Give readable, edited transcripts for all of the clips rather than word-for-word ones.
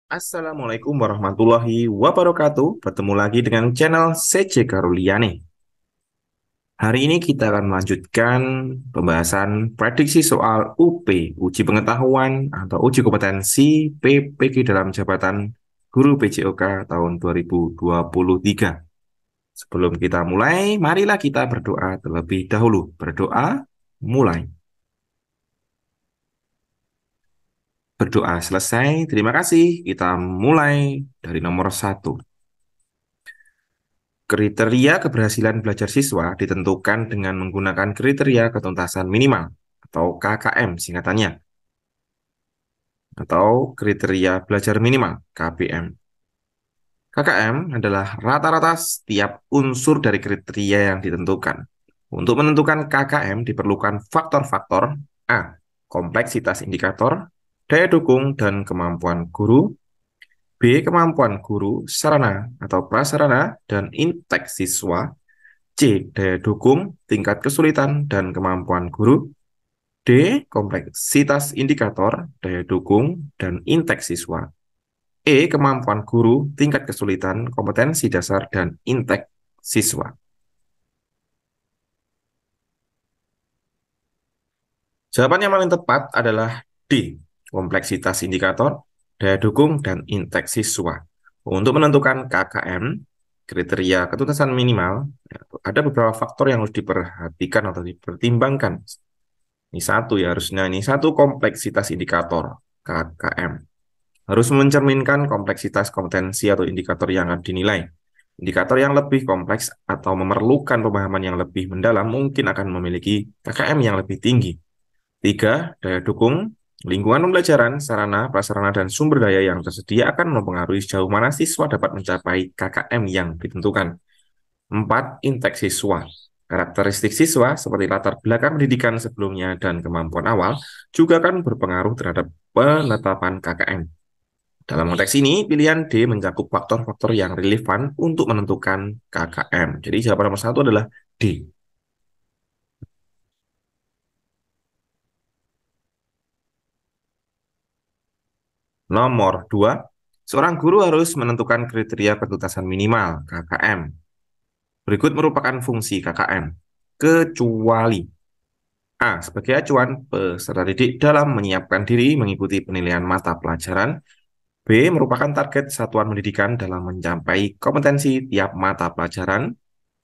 Assalamualaikum warahmatullahi wabarakatuh. Bertemu lagi dengan channel CC Karuliani. Hari ini kita akan melanjutkan pembahasan prediksi soal UP, uji pengetahuan atau uji kompetensi PPG dalam jabatan guru PJOK tahun 2023. Sebelum kita mulai, marilah kita berdoa terlebih dahulu. Berdoa, mulai. Berdoa selesai, terima kasih. Kita mulai dari nomor 1. Kriteria keberhasilan belajar siswa ditentukan dengan menggunakan kriteria ketuntasan minimal atau KKM singkatannya, atau kriteria belajar minimal KBM. KKM adalah rata-rata setiap unsur dari kriteria yang ditentukan. Untuk menentukan KKM diperlukan faktor-faktor A. Kompleksitas indikator, daya dukung dan kemampuan guru. B. Kemampuan guru, sarana atau prasarana, dan inteks siswa. C. Daya dukung, tingkat kesulitan, dan kemampuan guru. D. Kompleksitas indikator, daya dukung, dan inteks siswa. E. Kemampuan guru, tingkat kesulitan, kompetensi dasar, dan inteks siswa. Jawaban yang paling tepat adalah D. Kompleksitas indikator, daya dukung, dan inteks siswa. Untuk menentukan KKM, kriteria ketuntasan minimal, ada beberapa faktor yang harus diperhatikan atau dipertimbangkan. Ini satu ya harusnya, ini satu kompleksitas indikator KKM. Harus mencerminkan kompleksitas kompetensi atau indikator yang akan dinilai. Indikator yang lebih kompleks atau memerlukan pemahaman yang lebih mendalam mungkin akan memiliki KKM yang lebih tinggi. 3. Daya dukung. Lingkungan pembelajaran, sarana, prasarana, dan sumber daya yang tersedia akan mempengaruhi sejauh mana siswa dapat mencapai KKM yang ditentukan. 4. Inteks siswa. Karakteristik siswa seperti latar belakang pendidikan sebelumnya dan kemampuan awal juga akan berpengaruh terhadap penetapan KKM. Dalam konteks ini, pilihan D mencakup faktor-faktor yang relevan untuk menentukan KKM. Jadi jawaban nomor 1 adalah D. Nomor 2, seorang guru harus menentukan kriteria ketuntasan minimal KKM. Berikut merupakan fungsi KKM. Kecuali A. Sebagai acuan peserta didik dalam menyiapkan diri mengikuti penilaian mata pelajaran. B. Merupakan target satuan pendidikan dalam mencapai kompetensi tiap mata pelajaran.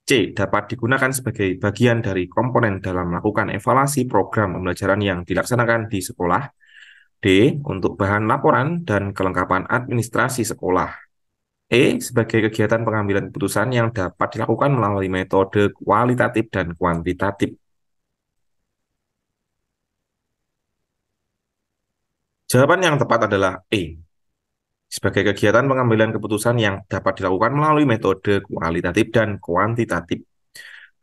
C. Dapat digunakan sebagai bagian dari komponen dalam melakukan evaluasi program pembelajaran yang dilaksanakan di sekolah. D. Untuk bahan laporan dan kelengkapan administrasi sekolah. E. Sebagai kegiatan pengambilan keputusan yang dapat dilakukan melalui metode kualitatif dan kuantitatif. Jawaban yang tepat adalah E. Sebagai kegiatan pengambilan keputusan yang dapat dilakukan melalui metode kualitatif dan kuantitatif.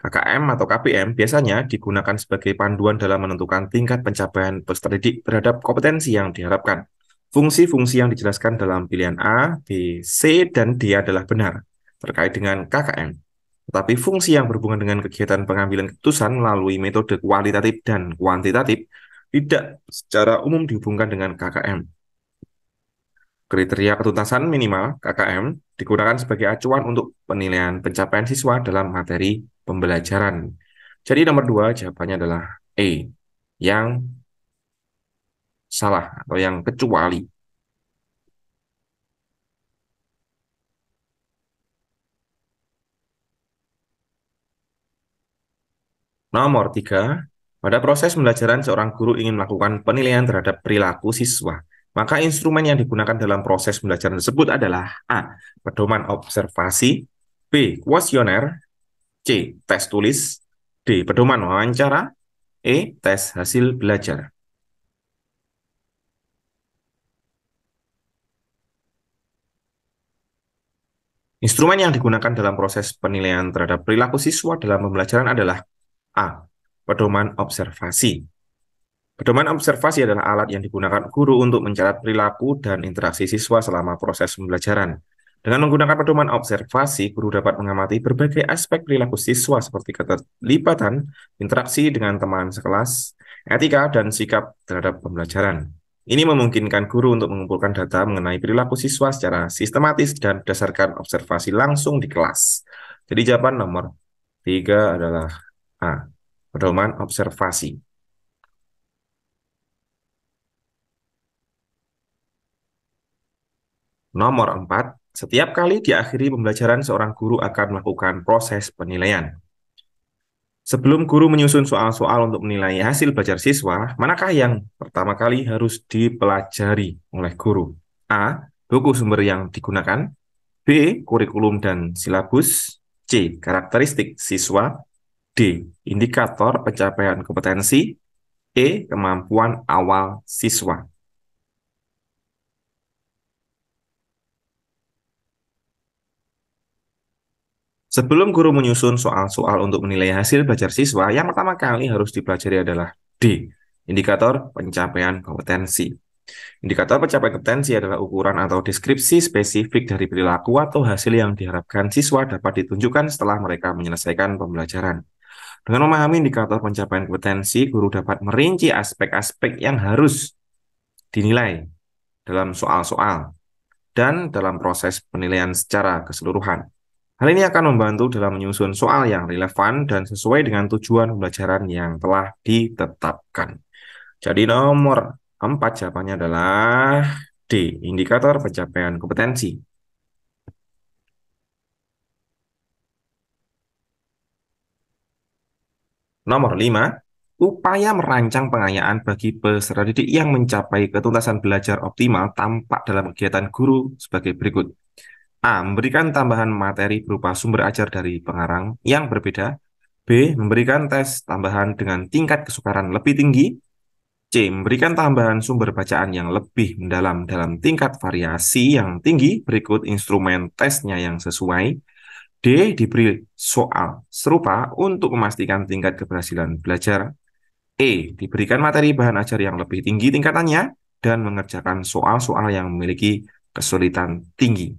KKM atau KPM biasanya digunakan sebagai panduan dalam menentukan tingkat pencapaian peserta didik terhadap kompetensi yang diharapkan. Fungsi-fungsi yang dijelaskan dalam pilihan A, B, C, dan D adalah benar terkait dengan KKM. Tetapi fungsi yang berhubungan dengan kegiatan pengambilan keputusan melalui metode kualitatif dan kuantitatif tidak secara umum dihubungkan dengan KKM. Kriteria ketuntasan minimal KKM digunakan sebagai acuan untuk penilaian pencapaian siswa dalam materi pembelajaran. Jadi nomor 2 jawabannya adalah E, yang salah atau yang kecuali. Nomor 3, pada proses pembelajaran seorang guru ingin melakukan penilaian terhadap perilaku siswa. Maka instrumen yang digunakan dalam proses pembelajaran tersebut adalah A. Pedoman observasi, B. Kuesioner, C. Tes tulis, D. Pedoman wawancara, E. Tes hasil belajar. Instrumen yang digunakan dalam proses penilaian terhadap perilaku siswa dalam pembelajaran adalah A. Pedoman observasi. Pedoman observasi adalah alat yang digunakan guru untuk mencatat perilaku dan interaksi siswa selama proses pembelajaran. Dengan menggunakan pedoman observasi, guru dapat mengamati berbagai aspek perilaku siswa seperti keterlibatan, interaksi dengan teman sekelas, etika, dan sikap terhadap pembelajaran. Ini memungkinkan guru untuk mengumpulkan data mengenai perilaku siswa secara sistematis dan berdasarkan observasi langsung di kelas. Jadi jawaban nomor 3 adalah A, pedoman observasi. Nomor 4, setiap kali diakhiri pembelajaran, seorang guru akan melakukan proses penilaian. Sebelum guru menyusun soal-soal untuk menilai hasil belajar siswa, manakah yang pertama kali harus dipelajari oleh guru? A, buku sumber yang digunakan. B, kurikulum dan silabus. C, karakteristik siswa. D, indikator pencapaian kompetensi. E, kemampuan awal siswa. Sebelum guru menyusun soal-soal untuk menilai hasil belajar siswa, yang pertama kali harus dipelajari adalah D, indikator pencapaian kompetensi. Indikator pencapaian kompetensi adalah ukuran atau deskripsi spesifik dari perilaku atau hasil yang diharapkan siswa dapat ditunjukkan setelah mereka menyelesaikan pembelajaran. Dengan memahami indikator pencapaian kompetensi, guru dapat merinci aspek-aspek yang harus dinilai dalam soal-soal dan dalam proses penilaian secara keseluruhan. Hal ini akan membantu dalam menyusun soal yang relevan dan sesuai dengan tujuan pembelajaran yang telah ditetapkan. Jadi nomor 4 jawabannya adalah D, indikator pencapaian kompetensi. Nomor 5, upaya merancang pengayaan bagi peserta didik yang mencapai ketuntasan belajar optimal tampak dalam kegiatan guru sebagai berikut. A, memberikan tambahan materi berupa sumber ajar dari pengarang yang berbeda. B, memberikan tes tambahan dengan tingkat kesukaran lebih tinggi. C, memberikan tambahan sumber bacaan yang lebih mendalam dalam tingkat variasi yang tinggi berikut instrumen tesnya yang sesuai. D, diberi soal serupa untuk memastikan tingkat keberhasilan belajar. E, diberikan materi bahan ajar yang lebih tinggi tingkatannya dan mengerjakan soal-soal yang memiliki kesulitan tinggi.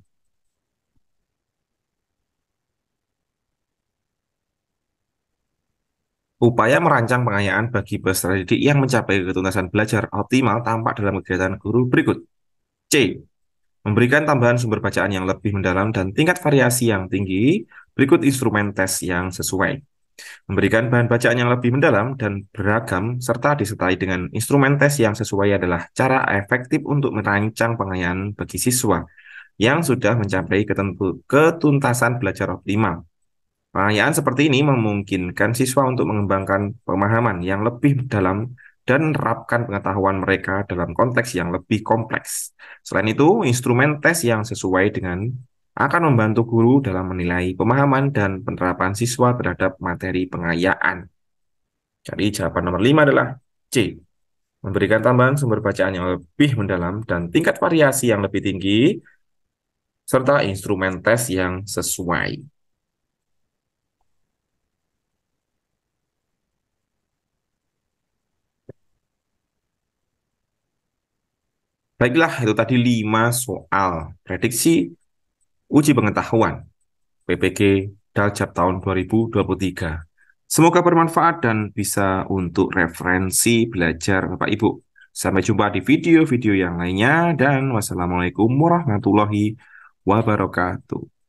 Upaya merancang pengayaan bagi peserta didik yang mencapai ketuntasan belajar optimal tampak dalam kegiatan guru berikut. C, memberikan tambahan sumber bacaan yang lebih mendalam dan tingkat variasi yang tinggi, berikut instrumen tes yang sesuai. Memberikan bahan bacaan yang lebih mendalam dan beragam, serta disertai dengan instrumen tes yang sesuai adalah cara efektif untuk merancang pengayaan bagi siswa yang sudah mencapai ketuntasan belajar optimal. Pengayaan seperti ini memungkinkan siswa untuk mengembangkan pemahaman yang lebih dalam dan menerapkan pengetahuan mereka dalam konteks yang lebih kompleks. Selain itu, instrumen tes yang sesuai dengan akan membantu guru dalam menilai pemahaman dan penerapan siswa terhadap materi pengayaan. Jadi jawaban nomor 5 adalah C. Memberikan tambahan sumber bacaan yang lebih mendalam dan tingkat variasi yang lebih tinggi, serta instrumen tes yang sesuai. Baiklah, itu tadi 5 soal prediksi uji pengetahuan PPG Daljab tahun 2023. Semoga bermanfaat dan bisa untuk referensi belajar Bapak Ibu. Sampai jumpa di video-video yang lainnya dan wassalamualaikum warahmatullahi wabarakatuh.